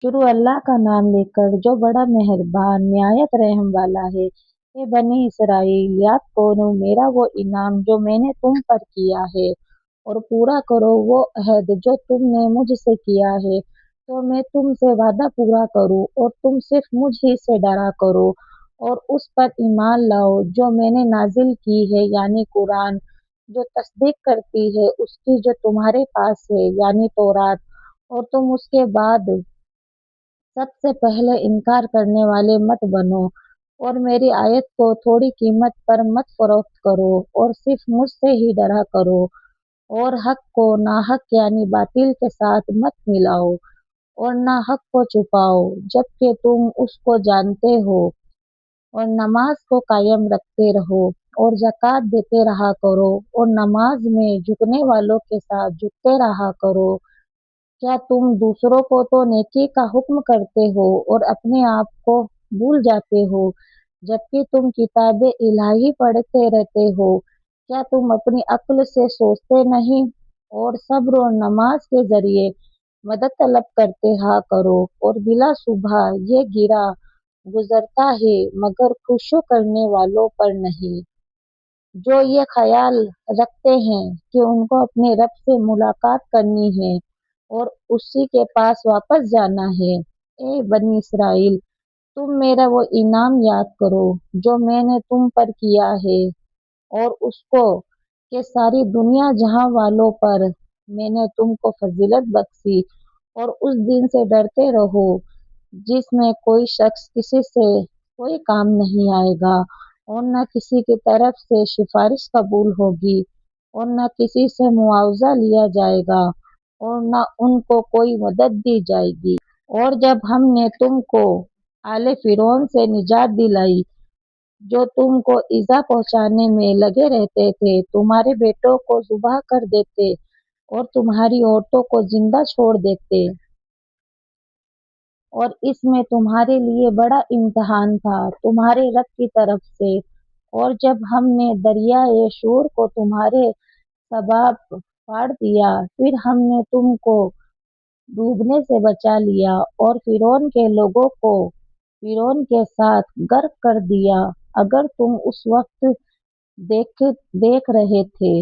शुरू अल्लाह का नाम लेकर जो बड़ा मेहरबान निहायत रहम वाला है। ए बनी इसराइल, याद करो मेरा वो इनाम जो मैंने तुम पर किया है, और पूरा करो वो अहद जो तुमने मुझसे किया है। तो मैं तुमसे वादा पूरा करूं और तुम सिर्फ मुझ ही से डरा करो, और उस पर ईमान लाओ जो मैंने नाजिल की है, यानी कुरान, जो तस्दीक करती है उसकी जो तुम्हारे पास है, यानी तौरात। और तुम उसके बाद सबसे पहले इनकार करने वाले मत बनो, और मेरी आयत को थोड़ी कीमत पर मत फरोख्त करो, और सिर्फ मुझसे ही डरा करो, और हक को नाहक यानी बातिल के साथ मत मिलाओ, और ना हक को छुपाओ जबकि तुम उसको जानते हो, और नमाज को कायम रखते रहो, और ज़कात देते रहा करो, और नमाज में झुकने वालों के साथ झुकते रहा करो। क्या तुम दूसरों को तो नेकी का हुक्म करते हो और अपने आप को भूल जाते हो, जबकि तुम किताबे इलाही पढ़ते रहते हो? क्या तुम अपनी अक्ल से सोचते नहीं? और सब्र और नमाज के जरिए मदद तलब करते रहा करो, और बिला सुबह ये गिरा गुजरता है मगर खुशो करने वालों पर नहीं, जो ये ख्याल रखते हैं कि उनको अपने रब से मुलाकात करनी है और उसी के पास वापस जाना है। ए बनी इसराइल, तुम मेरा वो इनाम याद करो जो मैंने तुम पर किया है, और उसको कि सारी दुनिया जहां वालों पर मैंने तुमको फजीलत बख्शी, और उस दिन से डरते रहो जिसमें कोई शख्स किसी से कोई काम नहीं आएगा, और न किसी की तरफ से सिफारिश कबूल होगी, और न किसी से मुआवजा लिया जाएगा, और न उनको कोई मदद दी जाएगी। और जब हमने तुमको आले फिरौन से निजात दिलाई, जो तुमको ईजा पहुंचाने में लगे रहते थे, तुम्हारे बेटों को ज़ुबह कर देते और तुम्हारी औरतों को जिंदा छोड़ देते, और इसमें तुम्हारे लिए बड़ा इम्तिहान था तुम्हारे रब की तरफ से। और जब हमने दरियाए शूर को तुम्हारे सबब फाड़ दिया, फिर हमने तुमको डूबने से बचा लिया, और फिरौन के लोगों को फिरौन के साथ गर्क कर दिया। अगर तुम उस वक्त देख देख रहे थे